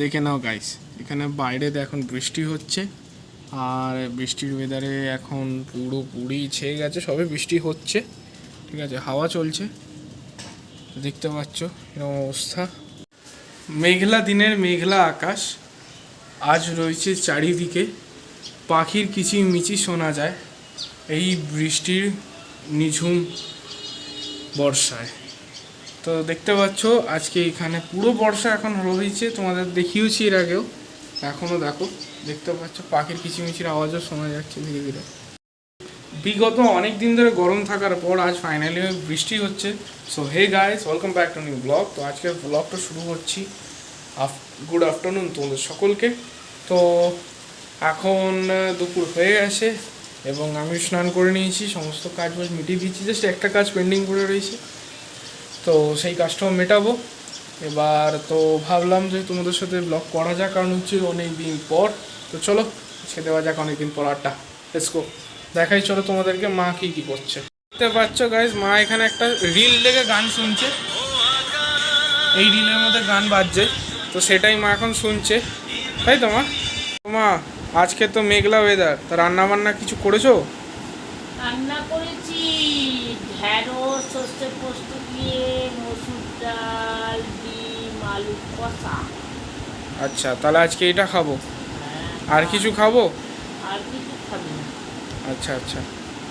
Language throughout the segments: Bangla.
দেখে নাও গাইস, এখানে বাইরে এখন বৃষ্টি হচ্ছে, আর বৃষ্টির ওয়েদারে এখন পুরোপুরি ছেয়ে গেছে, সবে বৃষ্টি হচ্ছে, ঠিক আছে, হাওয়া চলছে, দেখতে পাচ্ছ এরকম অবস্থা। মেঘলা দিনের মেঘলা আকাশ, আজ রয়েছে চারিদিকে, পাখির কিচিরমিচি শোনা যায় এই বৃষ্টির নিঝুম বর্ষায়। তো দেখতে পাচ্ছ আজকে এখানে পুরো বর্ষা এখন রয়েছে, তোমাদের দেখিয়েছি এর আগেও, এখনও দেখো, দেখতে পাচ্ছ পাখির কিচিরমিচির আওয়াজও শোনা যাচ্ছে ধীরে ধীরে। বিগত অনেক দিন ধরে গরম থাকার পর আজ ফাইনালি বৃষ্টি হচ্ছে। So hey guys, welcome back to new blog. তো আজকের ব্লগটা শুরু করছি। গুড আফটারনুন তোমাদের সকলকে। তো এখন দুপুর হয়ে গেছে এবং আমি স্নান করে নিয়েছি, সমস্ত কাজ বাজ মিটিয়ে দিয়েছি, জাস্ট একটা কাজ পেন্ডিং করে রয়েছে, তো সেই কাজটাও মেটাবো এবার। তো ভাবলাম যে তোমাদের সাথে ব্লগ করা যাক, কারণ হচ্ছে অনেক দিন পর। তো চলো আজকে দেওয়া যাক অনেক দিন পর আড্ডা, লেটস গো। দেখাই চলো তোমাদেরকে মা কি কি করছে। দেখতে পাচ্ছ গাইজ, মা এখানে একটা রিল দেখে গান শুনছে, এই রিলের মধ্যে গান বাজছে, তো সেটাই মা এখন শুনছে, তাই তো মা? মা আজকে তো মেঘলা ওয়েদার, তা রান্না বান্না কিছু করেছো? রান্না করেছি ঢেঁড়স, সর্ষে পোস্ত দিয়ে, মসুর ডাল, ডিম, আলু কষা। আচ্ছা, তাহলে আজকে এটা খাবো, হ্যাঁ, আর কিছু খাবো? আর কিছু খাবি না। আচ্ছা আচ্ছা।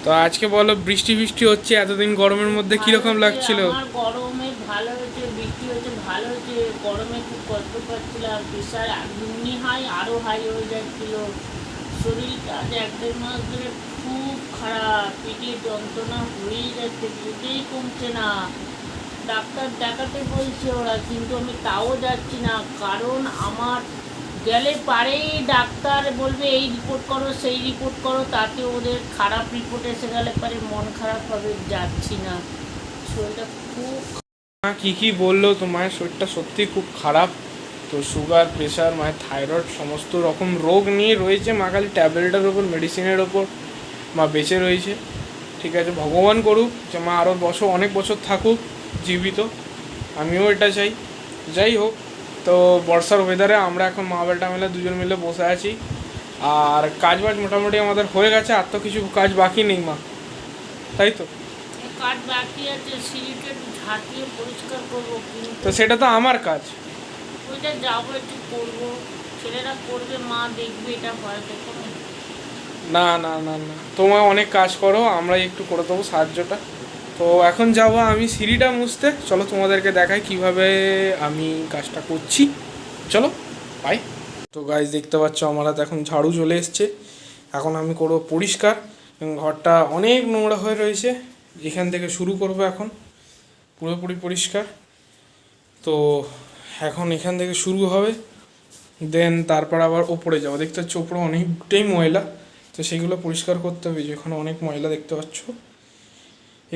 তো আজকে বলো, বৃষ্টি বৃষ্টি হচ্ছে, এতদিন গরমের মধ্যে কীরকম লাগছিল? আমার গরমে ভালো হয়েছে, বৃষ্টি হয়েছে ভালো হয়েছে, গরমে খুব কষ্ট পাচ্ছিলাম, প্রেশার এমনি হাই আরও হাই হয়ে যাচ্ছিল, শরীরটা আজ 1-1.5 মাস ধরে খুব খারাপ, পেটে যন্ত্রণা হয়েই যাচ্ছে, পেটেই কমছে না। ডাক্তার দেখাতে বলছে ওরা, কিন্তু আমি তাও যাচ্ছি না, কারণ আমার গেলে পারেই ডাক্তার বলবে এই রিপোর্ট করো সেই রিপোর্ট করো, তাতে ওদের খারাপ রিপোর্ট এসে গেলে পারে মন খারাপ হবে, যাচ্ছি না, শরীরটা খুব। কী কী বললো, তো মায়ের শরীরটা সত্যি খুব খারাপ। তো সুগার, প্রেশার, মায়ের থাইরয়েড, সমস্ত রকম রোগ নিয়ে রয়েছে। মা খালি ট্যাবলেটের ওপর, মেডিসিনের ওপর মা বেঁচে রয়েছে। ঠিক আছে, ভগবান করুক যে মা আরও অনেক বছর থাকুক জীবিত, আমিও এটা চাই। যাই হোক, তো বর্ষার ওয়েদারে আমরা এখন মা বেটা মিলে দুজন মিলে বসে আছি, আর কাজ বাজ মোটামুটি আমাদের হয়ে গেছে, আর তো কিছু কাজ বাকি নেই মা, তাই তো? কাজ বাকি আছে, সিঁড়িটা একটু ঝাঁটিয়ে পরিষ্কার করবো, তো সেটা তো আমার কাজ। ওইটা যাবো একটু করবো, ছেলেরা করবে, মা দেখবে, এটা হয় দেখো। না না না না, তোমায় অনেক কাজ করো, আমরা একটু করে দেবো সাহায্যটা। তো এখন যাবো আমি সিঁড়িটা মুছতে, চলো তোমাদেরকে দেখাই কিভাবে আমি কাজটা করছি, চলো বাই। তো গাইজ দেখতে পাচ্ছ আমার হাতে এখন ঝাড়ু চলে এসছে, এখন আমি করবো পরিষ্কার। ঘরটা অনেক নোংরা হয়ে রয়েছে, এখান থেকে শুরু করবো এখন পুরোপুরি পরিষ্কার। তো এখন এখান থেকে শুরু হবে, দেন তারপর আবার ওপরে যাবো। দেখতে পাচ্ছ ওপরে অনেকটাই ময়লা, তো সেইগুলো পরিষ্কার করতে হবে। যেখানে অনেক ময়লা দেখতে পাচ্ছ,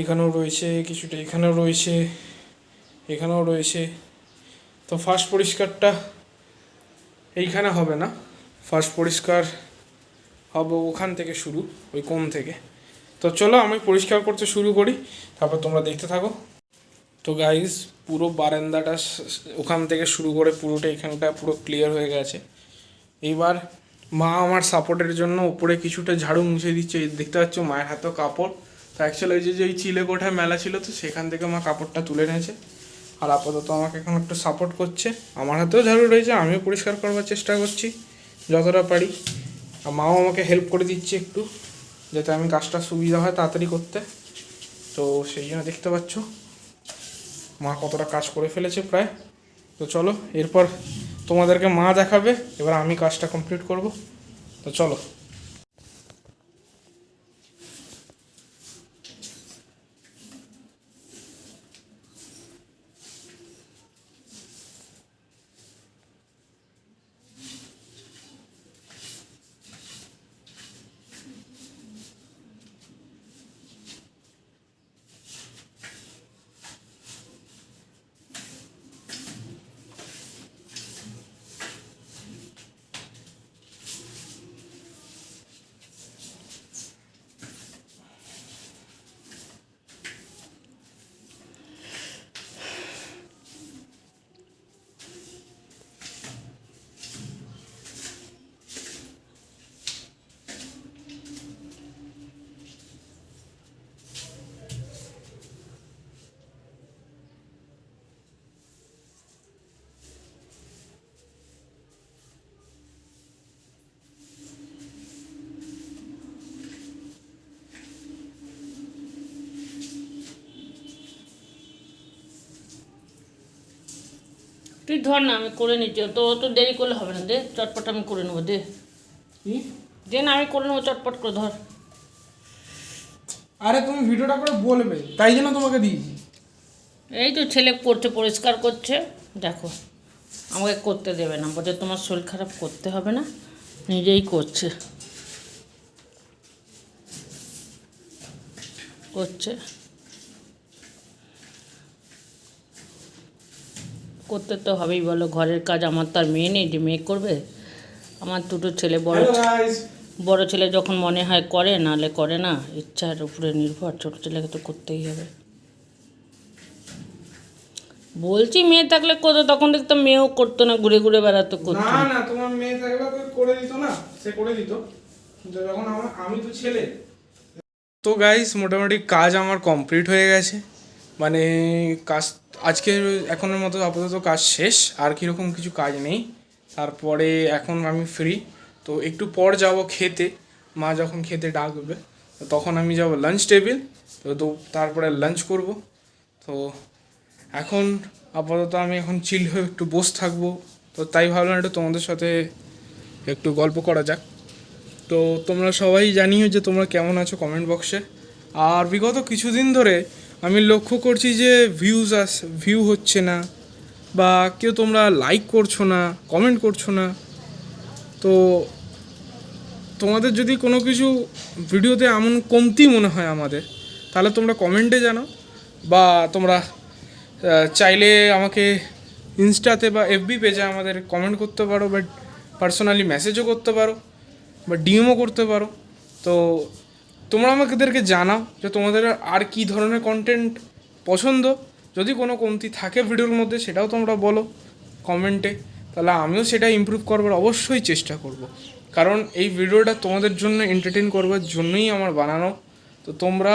এখানেও রয়েছে কিছুটা, এখানেও রয়েছে, এখানেও রয়েছে। তো ফার্স্ট পরিষ্কারটা এইখানে হবে না, ফার্স্ট পরিষ্কার হবে ওখান থেকে শুরু, ওই কোণ থেকে। তো চলো আমি পরিষ্কার করতে শুরু করি, তারপর তোমরা দেখতে থাকো। তো গাইজ পুরো বারান্দাটা ওখান থেকে শুরু করে পুরোটা এখানটা পুরো ক্লিয়ার হয়ে গেছে। এইবার মা আমার সাপোর্টের জন্য উপরে কিছুটা ঝাড়ু মুছে দিচ্ছে, দেখতে পাচ্ছ মায়ের হাতেও কাপড়। তো অ্যাকচুয়ালি ওই যে চিলে কোঠায় মেলা ছিল, তো সেখান থেকে মা কাপড়টা তুলে নিয়েছে, আর আপাতত আমাকে এখন একটু সাপোর্ট করছে। আমার হাতেও ঝাড়ু রয়েছে, আমিও পরিষ্কার করবার চেষ্টা করছি যতটা পারি, আর মাও আমাকে হেল্প করে দিচ্ছে একটু, যাতে আমি কাজটা সুবিধা হয় তাড়াতাড়ি করতে। তো সেই জন্য দেখতে পাচ্ছ মা কতটা কাজ করে ফেলেছে প্রায়। তো চলো এরপর তোমাদেরকে মা দেখাবে, এবার আমি কাজটা কমপ্লিট করব। তো চলো। তুই ধর না, আমি করে নিচ্ছি, তো তো দেরি করলে হবে না, দে চটপট আমি করে নেবো, দে দে না, আমি করে নেবো চটপট করে, ধর। আরে তুমি ভিডিওটা করে বলবে, তাই জন্য তোমাকে দিয়েছি। এই তো ছেলে করছে, পরিষ্কার করছে, দেখো আমাকে করতে দেবে না, বলছে তোমার শরীর খারাপ, করতে হবে না, নিজেই করছে করছে করতে তো হবেই, বলো, ঘরের কাজ আমার তো আর মেয়ে নেই যে মেয়ে করবে। আমার দুটো ছেলে, হ্যালো গাইস, বড় ছেলে যখন মনে হয় করে, নাহলে করে না, ইচ্ছার উপরে নির্ভর, ছোটো ছেলেকে তো করতেই হবে। বলছি মেয়ে থাকলে করতো, তখন দেখতাম মেয়েও করতো না, ঘুরে ঘুরে বেড়াতো, করতো না না। না তোমার মেয়ে থাকলে তো করে দিত না, সে করে দিত, কিন্তু যখন আমি তো ছেলে। তো গাইস মোটামুটি কাজ আমার কমপ্লিট হয়ে গেছে, মানে কাজ আজকে এখনের মতো আপাতত কাজ শেষ, আর কীরকম কিছু কাজ নেই। তারপরে এখন আমি ফ্রি, তো একটু পর যাব খেতে, মা যখন খেতে ডাকবে তো তখন আমি যাব লাঞ্চ টেবিল, তো তারপরে লাঞ্চ করব। তো এখন আপাতত আমি এখন চিল হয়ে একটু বসে থাকবো, তো তাই ভাবলাম একটু তোমাদের সাথে একটু গল্প করা যাক। তো তোমরা সবাই জানিও যে তোমরা কেমন আছো কমেন্ট বক্সে। আর বিগত কিছুদিন ধরে আমি লক্ষ্য করছি যে ভিউ হচ্ছে না, বা কেউ তোমরা লাইক করছো না, কমেন্ট করছো না। তো তোমাদের যদি কোনো কিছু ভিডিওতে এমন কমতি মনে হয় আমাদের, তাহলে তোমরা কমেন্টে জানাও, বা তোমরা চাইলে আমাকে ইনস্টাতে বা এফবি পেজে আমাদের কমেন্ট করতে পারো, বাট পার্সোনালি মেসেজও করতে পারো, বা ডিএমও করতে পারো। তো তোমরা আমাদেরকে জানাও যে তোমাদের আর কী ধরনের কন্টেন্ট পছন্দ, যদি কোনো কমতি থাকে ভিডিওর মধ্যে সেটাও তোমরা বলো কমেন্টে, তাহলে আমিও সেটা ইমপ্রুভ করবার অবশ্যই চেষ্টা করব। কারণ এই ভিডিওটা তোমাদের জন্য এন্টারটেন করবার জন্যই আমার বানানো। তো তোমরা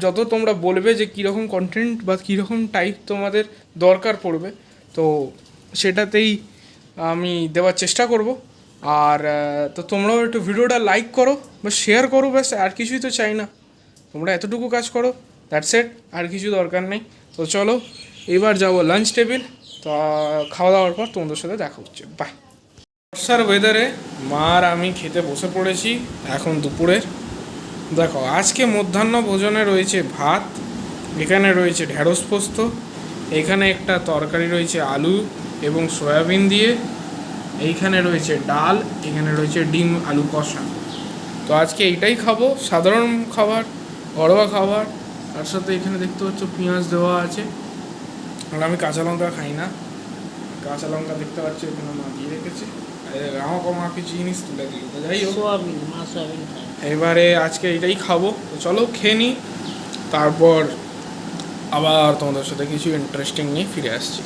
যত তোমরা বলবে যে কীরকম কন্টেন্ট বা কীরকম টাইপ তোমাদের দরকার পড়বে, তো সেটাতেই আমি দেওয়ার চেষ্টা করব। আর তো তোমরাও একটু ভিডিওটা লাইক করো বা শেয়ার করো, ব্যাস, আর কিছুই তো চাই না। তোমরা এতটুকু কাজ করো, দ্যাটস ইট, আর কিছু দরকার নেই। তো চলো এবার যাবো লাঞ্চ টেবিল, তো খাওয়া দাওয়ার পর তোমাদের সাথে দেখা হচ্ছে, বাই। বর্ষার ওয়েদারে মা আর আমি খেতে বসে পড়েছি এখন দুপুরের। দেখো আজকে মধ্যাহ্ন ভোজনে রয়েছে ভাত, এখানে রয়েছে ঢ্যাঁড়স পোস্ত, এখানে একটা তরকারি রয়েছে আলু এবং সয়াবিন দিয়ে, এইখানে রয়েছে ডাল, এখানে রয়েছে ডিম আলু কষা। তো আজকে এইটাই খাবো, সাধারণ খাবার, ঘরোয়া খাবার। তার সাথে এখানে দেখতে পাচ্ছ পেঁয়াজ দেওয়া আছে, আর আমি কাঁচা লঙ্কা খাই না, কাঁচা লঙ্কা দেখতে পাচ্ছ এখানে মা দিয়ে রেখেছে, আমাকে মা কিছু জিনিস তুলে দিল। তো যাই হোক, সোয়াবিন, মা সোয়াবিন খায়। এবারে আজকে এইটাই খাবো, তো চলো খেয়ে নিই, তারপর আবার তোমাদের সাথে কিছু ইন্টারেস্টিং নিয়ে ফিরে আসছি।